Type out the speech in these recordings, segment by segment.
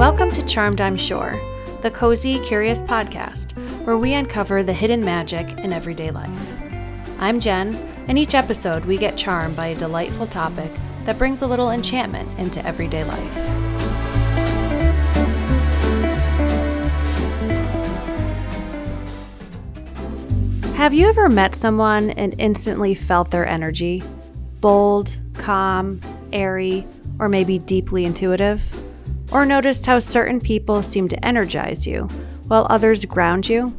Welcome to Charmed, I'm Sure, the cozy, curious podcast where we uncover the hidden magic in everyday life. I'm Jen, and each episode we get charmed by a delightful topic that brings a little enchantment into everyday life. Have you ever met someone and instantly felt their energy? Bold, calm, airy, or maybe deeply intuitive? Or noticed how certain people seem to energize you, while others ground you?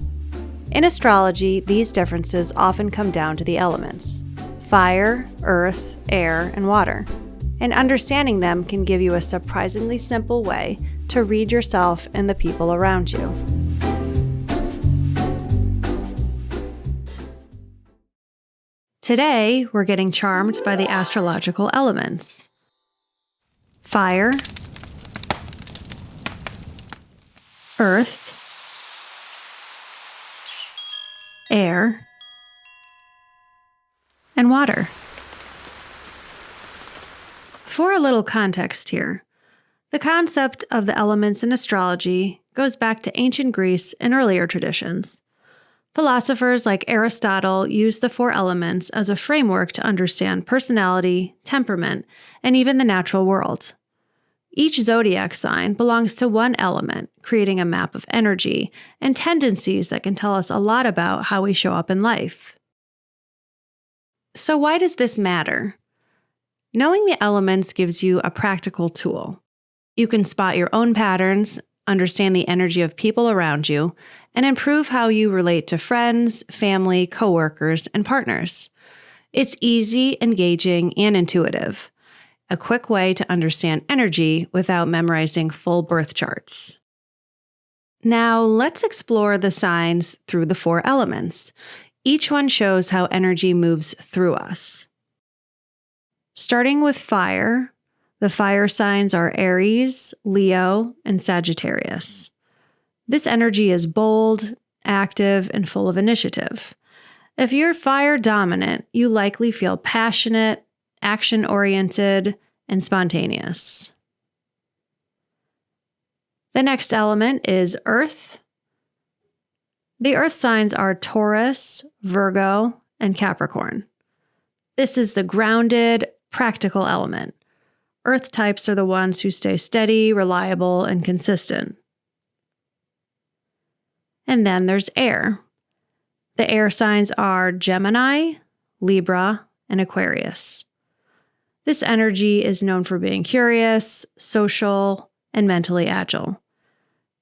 In astrology, these differences often come down to the elements: fire, earth, air, and water. And understanding them can give you a surprisingly simple way to read yourself and the people around you. Today, we're getting charmed by the astrological elements: fire, earth, air, and water. For a little context here, the concept of the elements in astrology goes back to ancient Greece and earlier traditions. Philosophers like Aristotle used the four elements as a framework to understand personality, temperament, and even the natural world. Each zodiac sign belongs to one element, creating a map of energy and tendencies that can tell us a lot about how we show up in life. So why does this matter? Knowing the elements gives you a practical tool. You can spot your own patterns, understand the energy of people around you, and improve how you relate to friends, family, coworkers, and partners. It's easy, engaging, and intuitive. A quick way to understand energy without memorizing full birth charts. Now, let's explore the signs through the four elements. Each one shows how energy moves through us. Starting with fire, the fire signs are Aries, Leo, and Sagittarius. This energy is bold, active, and full of initiative. If you're fire dominant, you likely feel passionate, action-oriented, and spontaneous. The next element is earth. The earth signs are Taurus, Virgo, and Capricorn. This is the grounded, practical element. Earth types are the ones who stay steady, reliable, and consistent. And then there's air. The air signs are Gemini, Libra, and Aquarius. This energy is known for being curious, social, and mentally agile.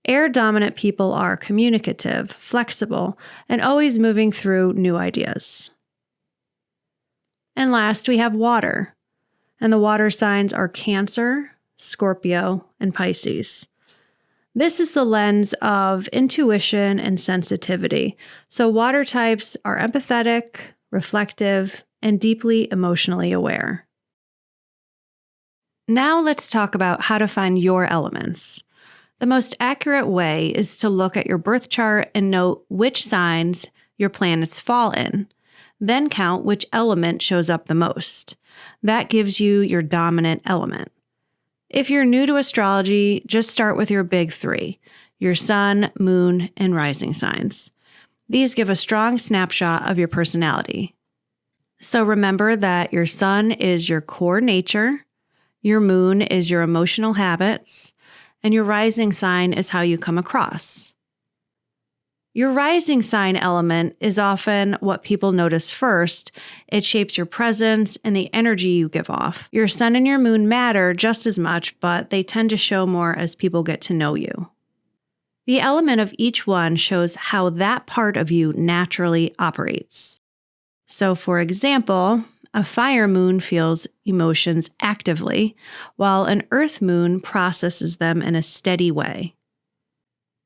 Air-dominant people are communicative, flexible, and always moving through new ideas. And last, we have water. And the water signs are Cancer, Scorpio, and Pisces. This is the lens of intuition and sensitivity. So water types are empathetic, reflective, and deeply emotionally aware. Now let's talk about how to find your elements. The most accurate way is to look at your birth chart and note which signs your planets fall in. Then count which element shows up the most. That gives you your dominant element. If you're new to astrology, just start with your big three: your sun, moon, and rising signs. These give a strong snapshot of your personality. So remember that your sun is your core nature, your moon is your emotional habits, and your rising sign is how you come across. Your rising sign element is often what people notice first. It shapes your presence and the energy you give off. Your sun and your moon matter just as much, but they tend to show more as people get to know you. The element of each one shows how that part of you naturally operates. So, for example, a fire moon feels emotions actively, while an earth moon processes them in a steady way.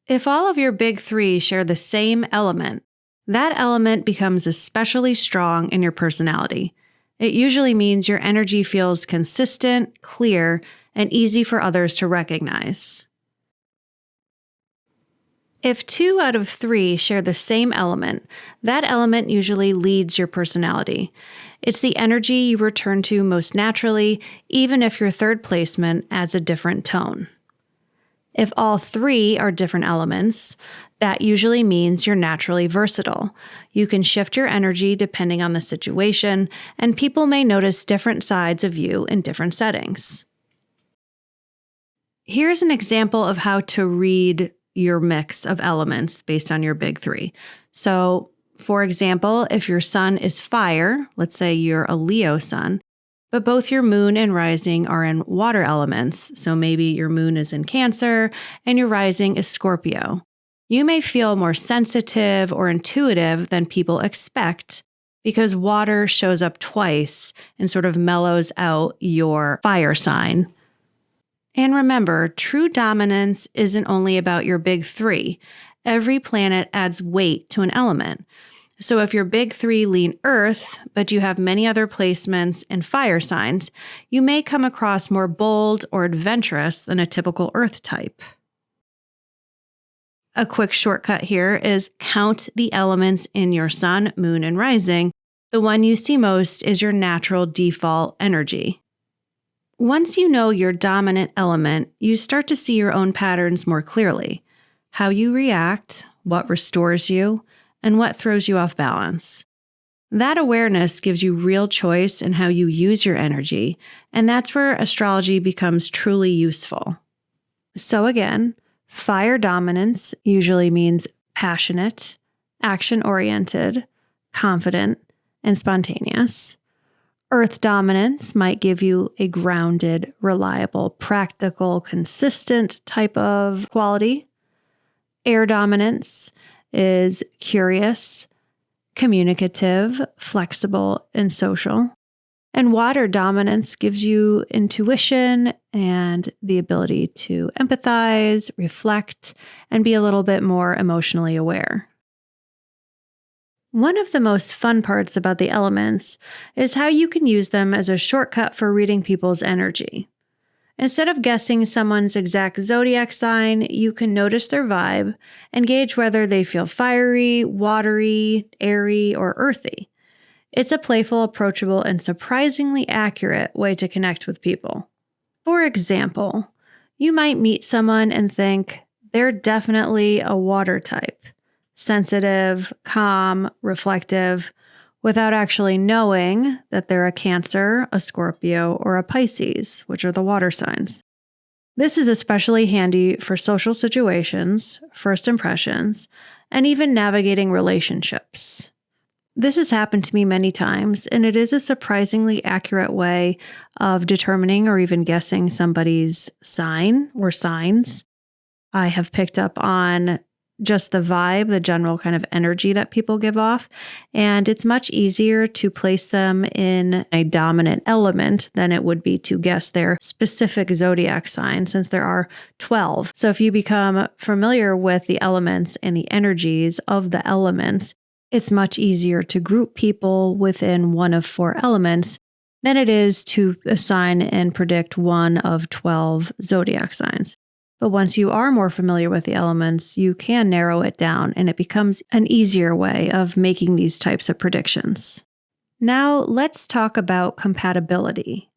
If all of your big three share the same element, that element becomes especially strong in your personality. It usually means your energy feels consistent, clear, and easy for others to recognize. If 2 out of 3 share the same element, that element usually leads your personality. It's the energy you return to most naturally, even if your third placement adds a different tone. If all three are different elements, that usually means you're naturally versatile. You can shift your energy depending on the situation, and people may notice different sides of you in different settings. Here's an example of how to read your mix of elements based on your big three. So, for example, if your sun is fire, let's say you're a Leo sun, but both your moon and rising are in water elements, so maybe your moon is in Cancer and your rising is Scorpio. You may feel more sensitive or intuitive than people expect because water shows up twice and sort of mellows out your fire sign. And remember, true dominance isn't only about your big three. Every planet adds weight to an element. So if your big three lean earth, but you have many other placements in fire signs, you may come across more bold or adventurous than a typical earth type. A quick shortcut here is count the elements in your sun, moon, and rising. The one you see most is your natural default energy. Once you know your dominant element, you start to see your own patterns more clearly. How you react, what restores you, and what throws you off balance. That awareness gives you real choice in how you use your energy, and that's where astrology becomes truly useful. So again, fire dominance usually means passionate, action-oriented, confident, and spontaneous. Earth dominance might give you a grounded, reliable, practical, consistent type of quality. Air dominance is curious, communicative, flexible, and social. And water dominance gives you intuition and the ability to empathize, reflect, and be a little bit more emotionally aware. One of the most fun parts about the elements is how you can use them as a shortcut for reading people's energy. Instead of guessing someone's exact zodiac sign, you can notice their vibe and gauge whether they feel fiery, watery, airy, or earthy. It's a playful, approachable, and surprisingly accurate way to connect with people. For example, you might meet someone and think they're definitely a water type, sensitive, calm, reflective, without actually knowing that they're a Cancer, a Scorpio, or a Pisces, which are the water signs. This is especially handy for social situations, first impressions, and even navigating relationships. This has happened to me many times, and it is a surprisingly accurate way of determining or even guessing somebody's sign or signs. I have picked up on just the vibe, the general kind of energy that people give off, and it's much easier to place them in a dominant element than it would be to guess their specific zodiac sign, since there are 12. So if you become familiar with the elements and the energies of the elements, it's much easier to group people within one of 4 elements than it is to assign and predict one of 12 zodiac signs. But once you are more familiar with the elements, you can narrow it down, and it becomes an easier way of making these types of predictions. Now, let's talk about compatibility.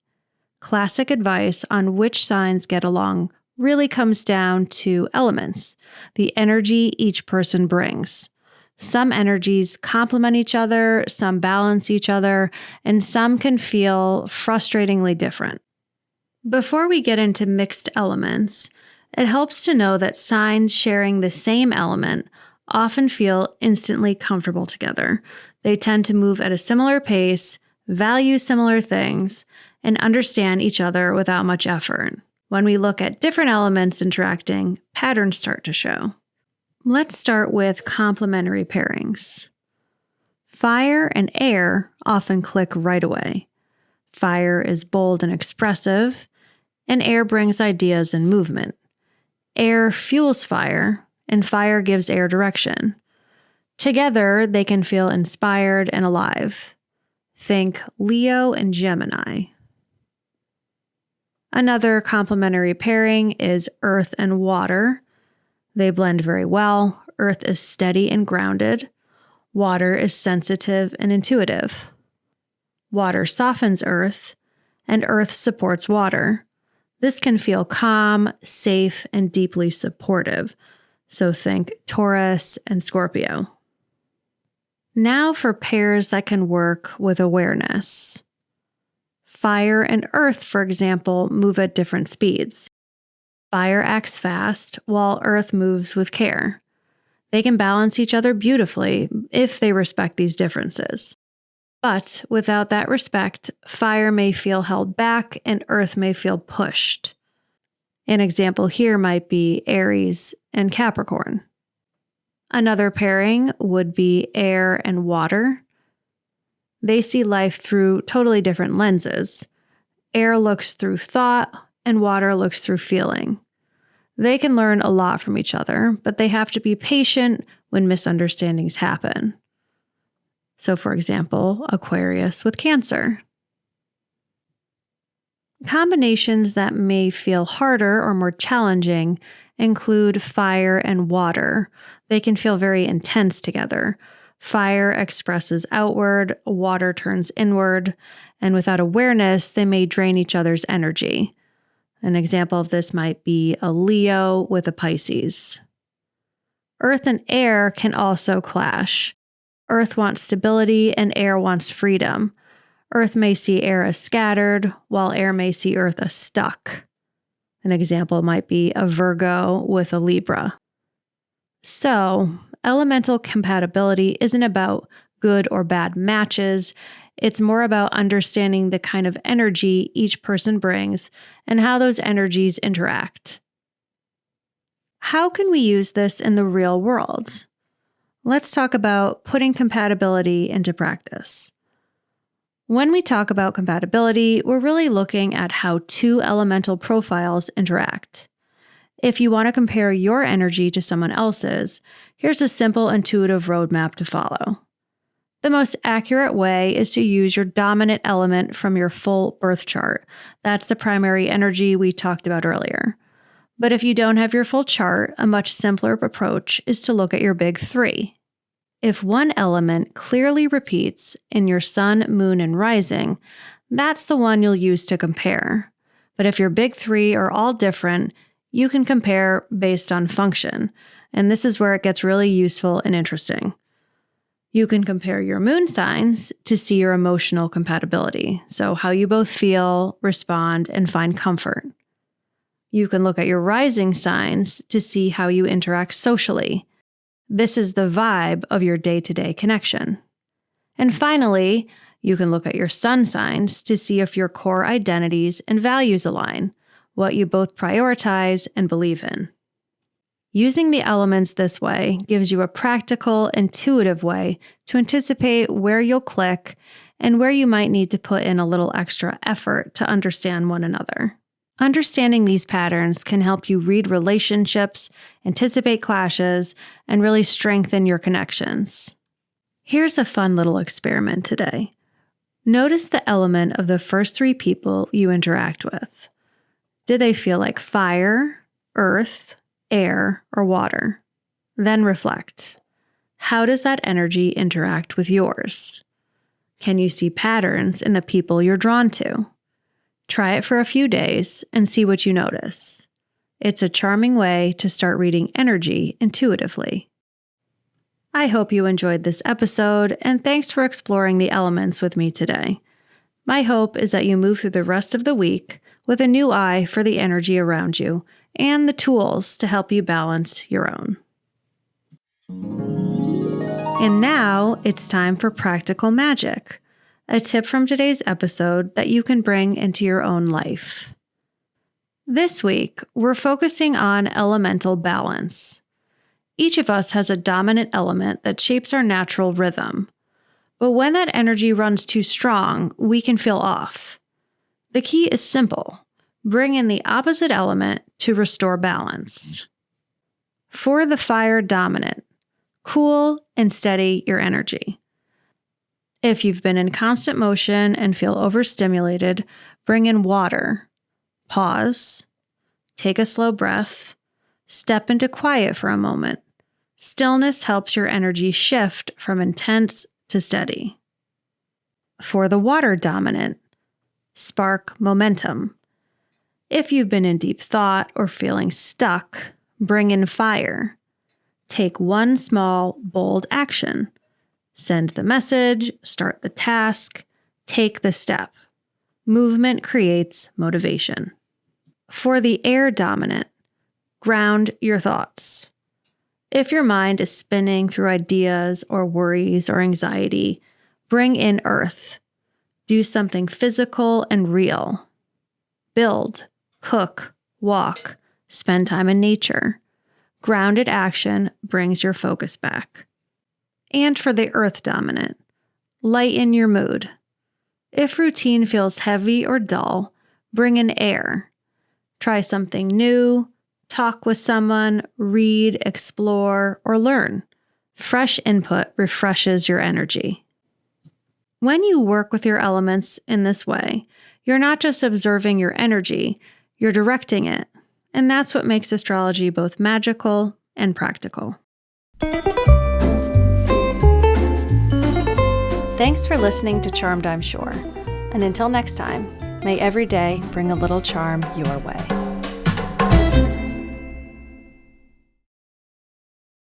Classic advice on which signs get along really comes down to elements, the energy each person brings. Some energies complement each other, some balance each other, and some can feel frustratingly different. Before we get into mixed elements, it helps to know that signs sharing the same element often feel instantly comfortable together. They tend to move at a similar pace, value similar things, and understand each other without much effort. When we look at different elements interacting, patterns start to show. Let's start with complementary pairings. Fire and air often click right away. Fire is bold and expressive, and air brings ideas and movement. Air fuels fire, and fire gives air direction. Together, they can feel inspired and alive. Think Leo and Gemini. Another complementary pairing is earth and water. They blend very well. Earth is steady and grounded. Water is sensitive and intuitive. Water softens earth, and earth supports water. This can feel calm, safe, and deeply supportive. So think Taurus and Scorpio. Now for pairs that can work with awareness. Fire and earth, for example, move at different speeds. Fire acts fast, while earth moves with care. They can balance each other beautifully if they respect these differences. But without that respect, fire may feel held back and earth may feel pushed. An example here might be Aries and Capricorn. Another pairing would be air and water. They see life through totally different lenses. Air looks through thought, and water looks through feeling. They can learn a lot from each other, but they have to be patient when misunderstandings happen. So, for example, Aquarius with Cancer. Combinations that may feel harder or more challenging include fire and water. They can feel very intense together. Fire expresses outward, water turns inward, and without awareness, they may drain each other's energy. An example of this might be a Leo with a Pisces. Earth and air can also clash. Earth wants stability and air wants freedom. Earth may see air as scattered, while air may see earth as stuck. An example might be a Virgo with a Libra. So, elemental compatibility isn't about good or bad matches. It's more about understanding the kind of energy each person brings and how those energies interact. How can we use this in the real world? Let's talk about putting compatibility into practice. When we talk about compatibility, we're really looking at how two elemental profiles interact. If you want to compare your energy to someone else's, here's a simple, intuitive roadmap to follow. The most accurate way is to use your dominant element from your full birth chart. That's the primary energy we talked about earlier. But if you don't have your full chart, a much simpler approach is to look at your big three. If one element clearly repeats in your sun, moon, and rising, that's the one you'll use to compare. But if your big three are all different, you can compare based on function. And this is where it gets really useful and interesting. You can compare your moon signs to see your emotional compatibility, so how you both feel, respond, and find comfort. You can look at your rising signs to see how you interact socially. This is the vibe of your day-to-day connection. And finally, you can look at your sun signs to see if your core identities and values align, what you both prioritize and believe in. Using the elements this way gives you a practical, intuitive way to anticipate where you'll click and where you might need to put in a little extra effort to understand one another. Understanding these patterns can help you read relationships, anticipate clashes, and really strengthen your connections. Here's a fun little experiment today. Notice the element of the first three people you interact with. Did they feel like fire, earth, air, or water? Then reflect. How does that energy interact with yours? Can you see patterns in the people you're drawn to? Try it for a few days and see what you notice. It's a charming way to start reading energy intuitively. I hope you enjoyed this episode, and thanks for exploring the elements with me today. My hope is that you move through the rest of the week with a new eye for the energy around you and the tools to help you balance your own. And now it's time for practical magic. A tip from today's episode that you can bring into your own life. This week, we're focusing on elemental balance. Each of us has a dominant element that shapes our natural rhythm. But when that energy runs too strong, we can feel off. The key is simple. Bring in the opposite element to restore balance. For the fire dominant, cool and steady your energy. If you've been in constant motion and feel overstimulated, bring in water. Pause. Take a slow breath. Step into quiet for a moment. Stillness helps your energy shift from intense to steady. For the water dominant, spark momentum. If you've been in deep thought or feeling stuck, bring in fire. Take one small, bold action. Send the message, start the task, take the step. Movement creates motivation. For the air dominant, ground your thoughts. If your mind is spinning through ideas or worries or anxiety, bring in earth. Do something physical and real. Build, cook, walk, spend time in nature. Grounded action brings your focus back. And for the earth dominant, lighten your mood. If routine feels heavy or dull, bring in air. Try something new, talk with someone, read, explore, or learn. Fresh input refreshes your energy. When you work with your elements in this way, you're not just observing your energy, you're directing it. And that's what makes astrology both magical and practical. Thanks for listening to Charmed, I'm Sure. And until next time, may every day bring a little charm your way.